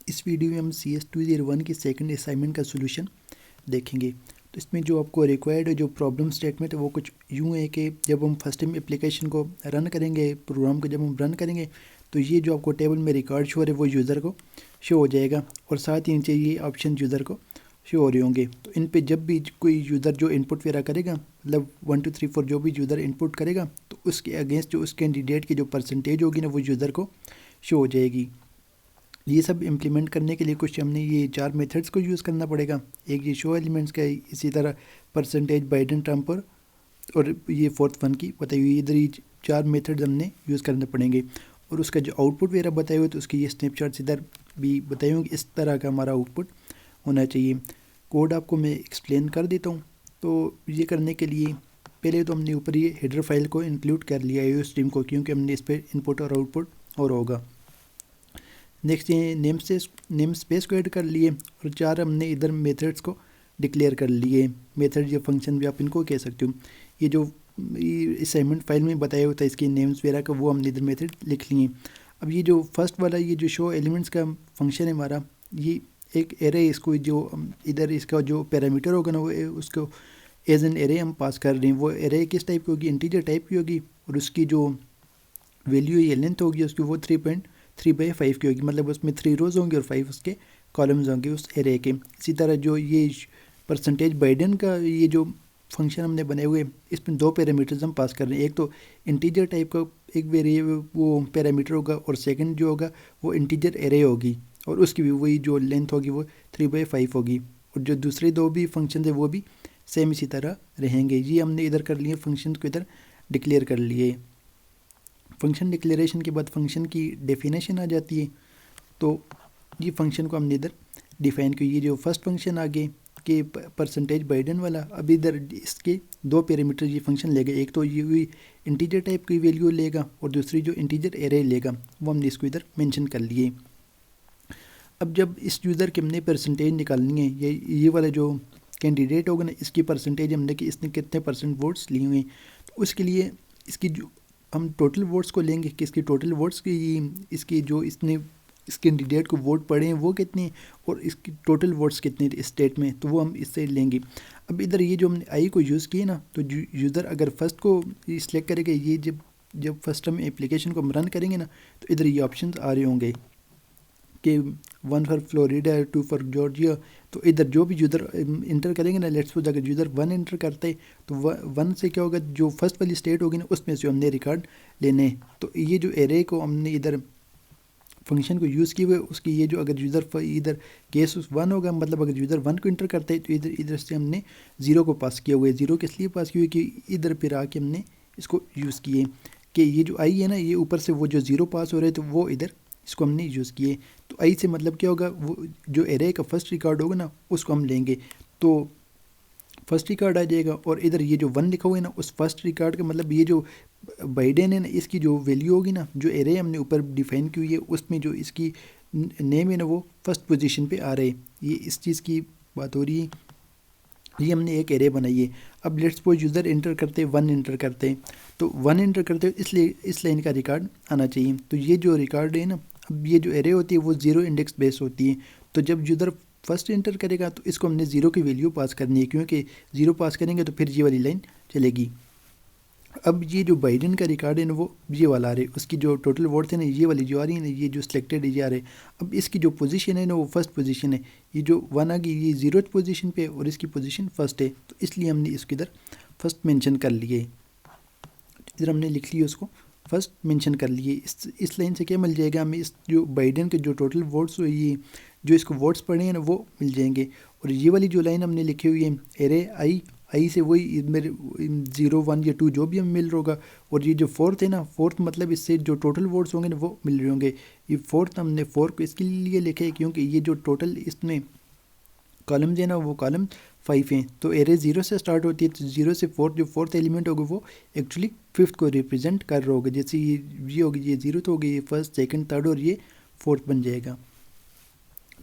اس video میں ہم CS201 کی سیکنڈ اسائنمنٹ کا سولوشن دیکھیں گے۔ تو اس میں جو آپ کو ریکوائرڈ جو پرابلم اسٹیٹمنٹ ہے وہ کچھ یوں ہے کہ جب ہم فرسٹ ٹائم اپلیکیشن کو رن کریں گے، پروگرام کو جب ہم رن کریں گے تو یہ جو آپ کو ٹیبل میں ریکارڈ شو ہو رہا ہے وہ یوزر کو شو ہو جائے گا، اور ساتھ ہی نیچے یہ آپشن یوزر کو شو ہو رہے ہوں گے۔ تو ان پہ جب بھی کوئی یوزر جو ان پٹ وغیرہ کرے گا، مطلب 1 2 3 4 جو بھی یوزر ان پٹ کرے گا تو اس کے اگینسٹ جو اس کینڈیڈیٹ کی جو پرسنٹیج ہوگی نا وہ یوزر کو شو ہو جائے گی۔ یہ سب امپلیمنٹ کرنے کے لیے کچھ ہم نے یہ 4 میتھڈس کو یوز کرنا پڑے گا۔ ایک یہ شو ایلیمنٹس کا ہے، اسی طرح پرسنٹیج بائیڈن ٹرمپر، اور یہ 4th ون کی بتائی ہوئی، ادھر یہ 4 میتھڈز ہم نے یوز کرنے پڑیں گے۔ اور اس کا جو آؤٹ پٹ وغیرہ بتائے ہوئے تو اس کی یہ اسنیپ چارٹس ادھر بھی بتائے ہوں کہ اس طرح کا ہمارا آؤٹ پٹ ہونا چاہیے۔ کوڈ آپ کو میں ایکسپلین کر دیتا ہوں۔ تو یہ کرنے کے لیے پہلے تو ہم نے اوپر یہ ہیڈر فائل کو انکلوڈ کر لیا ہے اسٹریم کو، کیونکہ ہم نے اس پہ ان پٹ اور آؤٹ پٹ اور ہوگا۔ نیکسٹ یہ نیم اسپیس کو ایڈ کر لیے، اور 4 ہم نے ادھر میتھڈس کو ڈکلیئر کر لیے۔ میتھڈ یا فنکشن بھی آپ ان کو کہہ سکتے ہو۔ یہ جو اسائنمنٹ فائل میں بتایا ہوتا ہے اس کے نیمز وغیرہ کا، وہ ہم نے ادھر میتھڈ لکھ لیے۔ اب یہ جو فرسٹ والا یہ جو شو ایلیمنٹس کا فنکشن ہے ہمارا، یہ ایک ایرے، اس کو جو ادھر اس کا جو پیرامیٹر ہوگا نا وہ اس کو ایز این ایرے ہم پاس کر رہے ہیں۔ وہ ایرے کس ٹائپ کی ہوگی؟ انٹیجر ٹائپ کی ہوگی، اور اس کی جو ویلیو یا لینتھ ہوگی اس کی وہ 3.3/5 کی ہوگی، مطلب اس میں 3 روز ہوں گے اور 5 اس کے کالمز ہوں گے اس ایرے کے۔ اسی طرح جو یہ پرسنٹیج بائیڈن کا یہ جو فنکشن ہم نے بنے ہوئے، اس میں 2 پیرامیٹرز ہم پاس کر رہے ہیں۔ ایک تو انٹیجر ٹائپ کا ایک ویریبل وہ پیرامیٹر ہوگا، اور سیکنڈ جو ہوگا وہ انٹیجر ایرے ہوگی، اور اس کی بھی وہی جو لینتھ ہوگی وہ 3/5 ہوگی، اور جو دوسرے 2 بھی فنکشن ہیں وہ بھی سیم اسی طرح رہیں گے۔ یہ ہم نے ادھر کر لیے، فنکشن کو ادھر ڈکلیئر کر لیے۔ فنکشن ڈکلیریشن کے بعد فنکشن کی ڈیفینیشن آ جاتی ہے۔ تو یہ فنکشن کو ہم نے ادھر ڈیفائن کی۔ یہ جو فرسٹ فنکشن آگے کہ پرسنٹیج بائیڈن والا، اب ادھر اس کے 2 پیرامیٹر یہ فنکشن لے گا، ایک تو یہ انٹیجر ٹائپ کی ویلیو لے گا، اور دوسری جو انٹیجر ایرے لے گا، وہ ہم نے اس کو ادھر مینشن کر لیے۔ اب جب اس یوزر کی ہم نے پرسنٹیج نکالنی ہے، یہ والا جو کینڈیڈیٹ ہوگا نا، اس کی پرسنٹیج ہم نے کہ اس نے کتنے % ووٹس لیے ہوئے ہیں، تو اس کے لیے اس کی جو ہم ٹوٹل ووٹس کو لیں گے کہ اس کی ٹوٹل ووٹس کی اس کی جو اس نے اس کینڈیڈیٹ کو ووٹ پڑے ہیں وہ کتنے ہیں، اور اس کی ٹوٹل ووٹس کتنے اس اسٹیٹ میں، تو وہ ہم اس سے لیں گے۔ اب ادھر یہ جو ہم نے آئی کو یوز کیے نا، تو یوزر اگر فرسٹ کو سلیکٹ کرے گا، یہ جب فرسٹ ہم اپلیکیشن کو ہم رن کریں گے نا، تو ادھر یہ آپشنز آ رہے ہوں گے کہ 1 فار فلوریڈا، 2 فار جارجیا۔ تو ادھر جو بھی یوزر انٹر کریں گے نا، لیٹس سپوز اگر یوزر 1 انٹر کرتے تو 1 سے کیا ہوگا، جو فرسٹ والی اسٹیٹ ہوگی نا اس میں سے ہم نے ریکارڈ لینے۔ تو یہ جو ایرے کو ہم نے ادھر فنکشن کو یوز کیے ہوئے، اس کی یہ جو اگر یوزر ادھر کیس 1 ہوگا، مطلب اگر یوزر 1 کو انٹر کرتے ہیں تو ادھر سے ہم نے 0 کو پاس کیا ہوئے۔ 0 کس لیے پاس کیے ہوئے کہ ادھر پھر آ کے ہم نے اس کو یوز کیے کہ یہ جو آئی ہے نا، یہ اوپر سے وہ جو 0 پاس ہو رہے تو وہ ادھر اس کو ہم نے یوز کیے۔ تو آئی سے مطلب کیا ہوگا، وہ جو ایرے کا فرسٹ ریکارڈ ہوگا نا اس کو ہم لیں گے، تو فرسٹ ریکارڈ آ جائے گا۔ اور ادھر یہ جو 1 لکھا ہوا ہے نا، اس فرسٹ ریکارڈ کا مطلب یہ جو بائیڈن ہے نا، اس کی جو ویلیو ہوگی نا، جو ایرے ہم نے اوپر ڈیفائن کی ہوئی ہے اس میں جو اس کی نیم ہے نا وہ فرسٹ پوزیشن پہ آ رہے۔ یہ اس چیز کی بات ہو رہی ہے۔ یہ ہم نے ایک ایرے بنائی ہے۔ اب لیٹس سپوز یوزر انٹر کرتے 1 انٹر کرتے، تو 1 انٹر کرتے اس لیے اس لائن کا ریکارڈ آنا چاہیے۔ تو یہ جو ریکارڈ ہے نا، اب یہ جو ایرے ہوتی ہے وہ 0 انڈیکس بیس ہوتی ہے۔ تو جب یوزر فرسٹ انٹر کرے گا تو اس کو ہم نے 0 کی ویلیو پاس کرنی ہے، کیونکہ 0 پاس کریں گے تو پھر یہ والی لائن چلے گی۔ اب یہ جو بائیڈن کا ریکارڈ ہے نا وہ یہ والا آ رہے، اس کی جو ٹوٹل ووٹ ہے نا یہ والی جو آ رہی ہے نا، یہ جو سلیکٹڈ ہے یہ آ رہے۔ اب اس کی جو پوزیشن ہے نا وہ فرسٹ پوزیشن ہے، یہ جو 1 آ گئی یہ 0th پوزیشن پہ، اور اس کی پوزیشن فرسٹ ہے، تو اس لیے ہم نے اس کو ادھر فرسٹ مینشن کر لیے۔ ادھر ہم نے لکھ لیے اس کو فرسٹ مینشن کر لیے۔ اس لائن سے کیا مل جائے گا ہمیں، اس جو بائیڈن کے جو ٹوٹل ووٹس ہوئی جو اس کو ووٹس پڑے ہیں نا وہ مل جائیں گے۔ اور یہ والی جو لائن ہم نے لکھی ہوئی ہے ایرے آئی سے وہی میرے 0 1 یا 2 جو بھی ہمیں مل رہا ہوگا، اور یہ جو 4th ہے نا، 4th مطلب اس سے جو ٹوٹل ووٹس ہوں گے نا وہ مل رہے ہوں گے۔ یہ 4th ہم نے 4 کو اس کے لیے لکھے ہے کیونکہ یہ جو ٹوٹل اس میں کالمز ہیں نا وہ کالم 5 ہیں، تو ایرے 0 سے سٹارٹ ہوتی ہے، تو 0 سے 4 جو 4th ایلیمنٹ ہوگا وہ ایکچولی 5th کو ریپرزینٹ کر رہا ہوگا۔ جیسے یہ ہوگی، یہ 0th ہوگی، یہ 1st 2nd 3rd اور یہ 4th بن جائے گا۔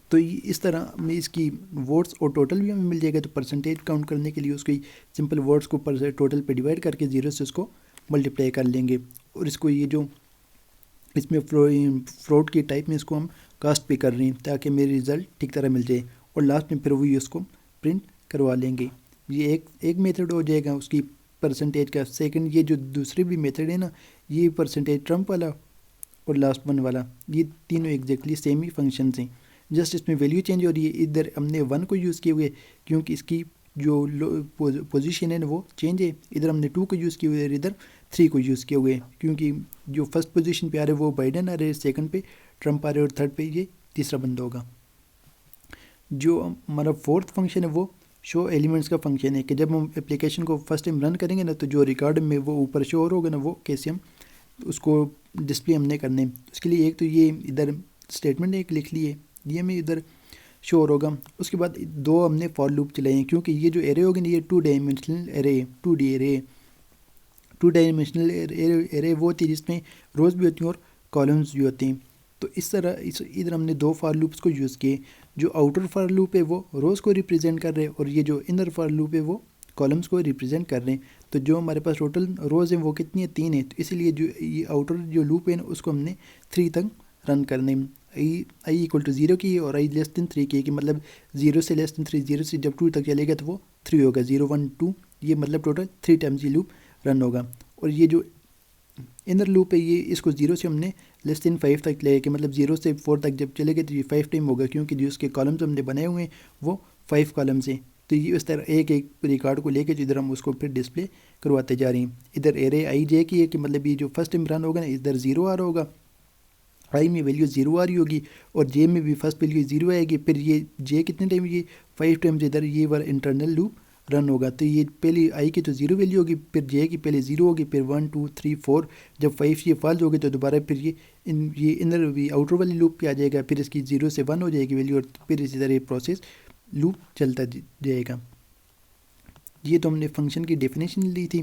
تو اس طرح ہمیں اس کی ووٹس اور ٹوٹل بھی ہمیں مل جائے گا۔ تو پرسنٹیج کاؤنٹ کرنے کے لیے اس کی سمپل ووٹس کو ٹوٹل پہ ڈیوائڈ کر کے 0 سے اس کو ملٹیپلائی کر لیں گے، اور اس کو یہ جو اس میں فروٹ کی ٹائپ میں اس کو ہم کاسٹ پہ کر رہے ہیں تاکہ میری رزلٹ ٹھیک طرح مل جائے، اور لاسٹ میں پھر وہی اس کو پرنٹ کروا لیں گے۔ یہ ایک میتھڈ ہو جائے گا اس کی پرسنٹیج کا۔ سیکنڈ یہ جو دوسری بھی میتھڈ ہے نا، یہ پرسنٹیج ٹرمپ والا اور لاسٹ ون والا، یہ تینوں ایگزیکٹلی سیم ہی فنکشنز ہیں، جسٹ اس میں ویلیو چینج ہو رہی ہے۔ ادھر ہم نے 1 کو یوز کیے ہوئے کیونکہ اس کی جو پوزیشن ہے وہ چینج ہے، ادھر ہم نے 2 کو یوز کیے ہوئے، ادھر 3 کو یوز کیے ہوئے کیونکہ جو فرسٹ پوزیشن پہ آ رہے وہ بائیڈن آ رہے، سیکنڈ پہ ٹرمپ آ رہے، اور تھرڈ پہ یہ تیسرا بندہ ہوگا۔ جو ہمارا فورتھ فنکشن ہے وہ شو ایلیمنٹس کا فنکشن ہے کہ جب ہم اپلیکیشن کو فرسٹ ٹائم رن کریں گے نا تو جو ریکارڈ میں وہ اوپر شو ہو ہوگا نا، وہ کیسے ہم اس کو ڈسپلے ہم نے کرنے ہیں۔ اس کے لیے ایک تو یہ ادھر اسٹیٹمنٹ ایک لکھ لیے، یہ ہمیں ادھر شو ہوگا۔ اس کے بعد 2 ہم نے فار لوپ چلائے ہیں کیونکہ یہ جو ایرے ہوگی نا یہ 2 ڈائمینشنل ایرے ہے، 2D ایرے ہے۔ 2 ڈائمینشنل ایرے وہ ہوتی ہے جس میں روز بھی ہوتی ہیں اور کالمز بھی ہوتے ہیں۔ تو اس طرح ادھر ہم نے 2 فار لوپس کو یوز کیے، جو آؤٹر فار لوپ ہے وہ روز کو ریپرزینٹ کر رہے ہیں، اور یہ جو انر فار لوپ ہے وہ کالمز کو ریپرزینٹ کر رہے ہیں۔ تو جو ہمارے پاس ٹوٹل روز ہیں وہ کتنی ہیں؟ 3 ہیں، تو اسی لیے جو یہ آؤٹر جو لوپ ہے نا اس کو ہم نے 3 تک رن کرنے، i = 0 کی اور i <3 کی، کہ مطلب 0 سے <3، 0 سے جب 2 تک چلے گا تو وہ 3 ہوگا، 0 1 2، یہ مطلب ٹوٹل 3 ٹائمز یہ لوپ رن ہوگا۔ اور یہ جو انر لوپ ہے یہ اس کو 0 سے ہم نے <5 تک لے کہ مطلب 0 سے 4 تک جب چلے گئے تو یہ 5 ٹائم ہوگا، کیونکہ جو اس کے کالمز ہم نے بنائے ہوئے ہیں وہ 5 کالمز ہیں۔ تو یہ اس طرح ایک ریکارڈ کو لے کے ادھر ہم اس کو پھر ڈسپلے کرواتے جا رہے ہیں۔ ادھر ایرے i j کی ہے کہ مطلب یہ جو فرسٹ ٹائم رن ہوگا نا ادھر 0 آ رہا ہوگا، i میں ویلیو 0 آ رہی ہوگی، اور j میں بھی فرسٹ ویلیو 0 آئے گی۔ پھر یہ j کتنے ٹائم؟ یہ 5 ٹائمز ادھر یہ والا انٹرنل لوپ رن ہوگا۔ تو یہ پہلی i کی تو 0 ویلیو ہوگی، پھر j کی پہلے 0 ہوگی، پھر 1 2 3 4، جب 5 یہ فالز ہوگی تو دوبارہ پھر یہ انر آؤٹر والی لوپ پہ آ جائے گا، پھر اس کی 0 سے 1 ہو جائے گی ویلیو، اور پھر اسی طرح یہ پروسیس لوپ چلتا جائے گا۔ یہ تو ہم نے فنکشن کی ڈیفینیشن لی تھی۔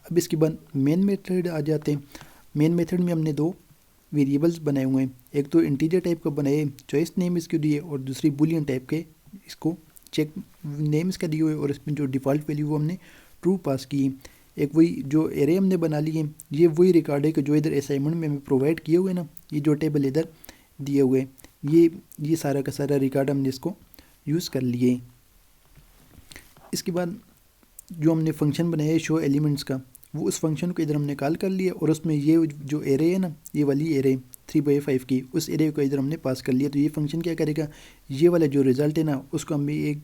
اب اس کے بعد مین میتھڈ آ جاتے ہیں۔ مین میتھڈ میں ہم نے 2 ویریبلز بنائے ہوئے ہیں، ایک تو انٹیجر ٹائپ کا بنائے چوائس نیم اس کے دیے، اور دوسری بولین ٹائپ کے اس کو چیک نیم اس کا دیے ہوئے، اور اس میں جو ڈیفالٹ ویلیو وہ ہم نے ٹرو پاس کی۔ ایک وہی جو ایرے ہم نے بنا لی ہے، یہ وہی ریکارڈ ہے کہ جو ادھر اسائنمنٹ میں ہمیں پرووائڈ کیے ہوئے نا، یہ جو ٹیبل ادھر دیے ہوئے، یہ سارا کا سارا ریکارڈ ہم نے اس کو یوز کر لیے۔ اس کے بعد جو ہم نے فنکشن بنایا ہے شو ایلیمنٹس کا، وہ اس فنکشن کو ادھر ہم نے کال کر لیا، اور اس میں یہ جو ایرے ہے نا، یہ والی ایرے 3/5 کی، اس ایرے کو ادھر ہم نے پاس کر لیا۔ تو یہ فنکشن کیا کرے گا، یہ والا جو رزلٹ ہے نا اس کو ہمیں ایک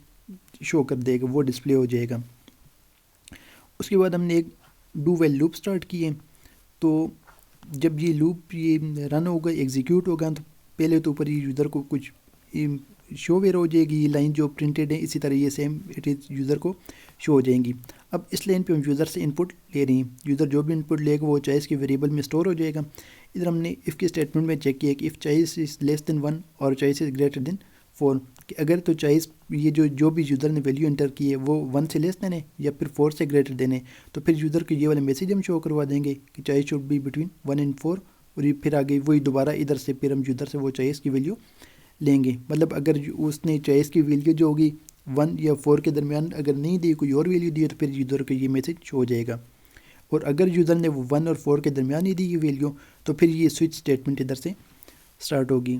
شو کر دے گا، وہ ڈسپلے ہو جائے گا۔ اس کے بعد ہم نے ایک ڈو ویل لوپ سٹارٹ کیے۔ تو جب یہ لوپ یہ رن ہوگا، ایگزیکیوٹ ہوگا، تو پہلے تو اوپر یہ یوزر کو کچھ شو ویئر ہو جائے گی، یہ لائن جو پرنٹڈ ہے اسی طرح یہ سیم یوزر کو شو ہو جائیں گی۔ اب اس لائن پہ ہم یوزر سے انپٹ لے رہے ہیں، یوزر جو بھی انپٹ لے گا وہ چوائس کے ویریبل میں اسٹور ہو جائے گا۔ ادھر ہم نے اف کے اسٹیٹمنٹ میں چیک کیا کہ اف چوائس از <1 اور چوائس از <4، کہ اگر تو چوائس یہ جو بھی یوزر نے ویلیو انٹر کی ہے وہ 1 سے لیس دین ہے یا پھر 4 سے گریٹر دین ہے، تو پھر یوزر کو یہ والا میسیج ہم شو کروا دیں گے کہ choice should be between 1 and 4، اور یہ پھر آگے وہی دوبارہ ادھر سے پھر ہم یوزر سے وہ چوائس کی ویلیو لیں گے۔ مطلب اگر اس نے چوائس کی ویلیو جو ہوگی 1 یا 4 کے درمیان اگر نہیں دی، کوئی اور ویلیو دی ہے، تو پھر یوزر کو یہ میسیج شو ہو جائے گا۔ اور اگر یوزر نے وہ 1 اور 4 کے درمیان ہی دی یہ ویلیو، تو پھر یہ سوئچ اسٹیٹمنٹ ادھر سے سٹارٹ ہوگی۔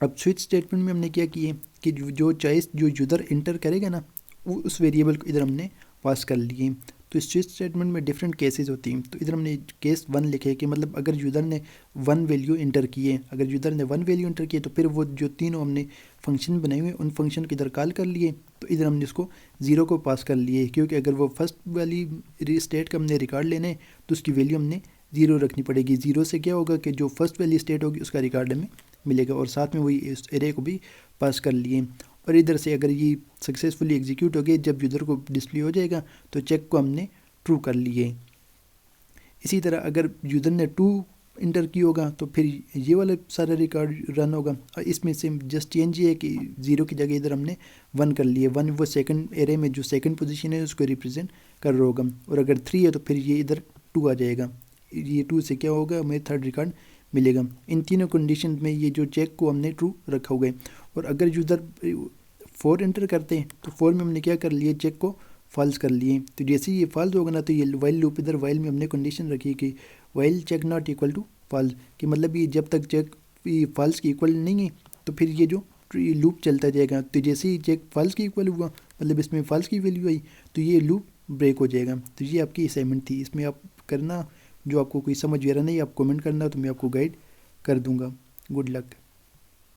اب سوئچ اسٹیٹمنٹ میں ہم نے کیا کیے کہ جو چوائس جو یوزر انٹر کرے گا نا، وہ اس ویریبل کو ادھر ہم نے پاس کر لیے۔ تو اس سوئچ اسٹیٹمنٹ میں ڈفرینٹ کیسز ہوتی ہیں، تو ادھر ہم نے کیس 1 لکھے کہ مطلب اگر یوزر نے 1 ویلیو انٹر کی ہے، اگر یوزر نے 1 ویلیو انٹر کی ہے تو پھر وہ جو تینوں ہم نے فنکشن بنائے ہوئے ان فنکشن کو ادھر کال کر لیے، تو ادھر ہم نے اس کو 0 کو پاس کر لیے، کیونکہ اگر وہ فرسٹ والی اسٹیٹ کا ہم نے ریکارڈ لینے تو اس کی ویلیو ہم نے 0 رکھنی پڑے گی۔ 0 سے کیا ہوگا کہ جو فرسٹ والی اسٹیٹ ہوگی اس کا ریکارڈ ہمیں ملے گا، اور ساتھ میں وہی اس ایرے کو بھی پاس کر لیے۔ اور ادھر سے اگر یہ سکسیزفلی ایگزیکیوٹ ہو گئی، جب یوزر کو ڈسپلے ہو جائے گا تو چیک کو ہم نے ٹرو کر لیے۔ اسی طرح اگر یوزر نے 2 انٹر کی ہوگا تو پھر یہ والا سارا ریکارڈ رن ہوگا، اور اس میں سے جسٹ چینج یہ ہے کہ 0 کی جگہ ادھر ہم نے 1 کر لیے۔ 1 وہ سیکنڈ ایرے میں جو سیکنڈ پوزیشن ہے اس کو ریپرزینٹ کر رہا ہوگا، اور اگر 3 ہے تو پھر یہ ادھر 2 آ جائے گا، یہ 2 سے کیا ہوگا ہمیں 3rd ریکارڈ ملے گا۔ ان تینوں کنڈیشن میں یہ جو چیک کو ہم نے ٹرو رکھا ہوگا۔ اور اگر یوزر 4 انٹر کرتے ہیں تو 4 میں ہم نے کیا کر لیے، چیک کو فالس کر لیے۔ تو جیسے یہ فالس ہوگا نا تو یہ وائل لوپ ادھر وائل میں ہم نے کنڈیشن رکھی کہ while check not equal to false, کہ مطلب یہ جب تک چیک فالس کی ایکول نہیں ہے تو پھر یہ جو لوپ چلتا جائے گا. تو جیسے ہی چیک فالس کی ایکول ہوا مطلب اس میں فالس کی ویلیو آئی تو یہ لوپ بریک ہو جائے گا. تو یہ آپ کی اسائنمنٹ تھی. اس میں آپ کرنا جو آپ کو کوئی سمجھ وغیرہ نہیں آپ کومنٹ کرنا تو میں آپ کو گائیڈ کر دوں گا. Good luck.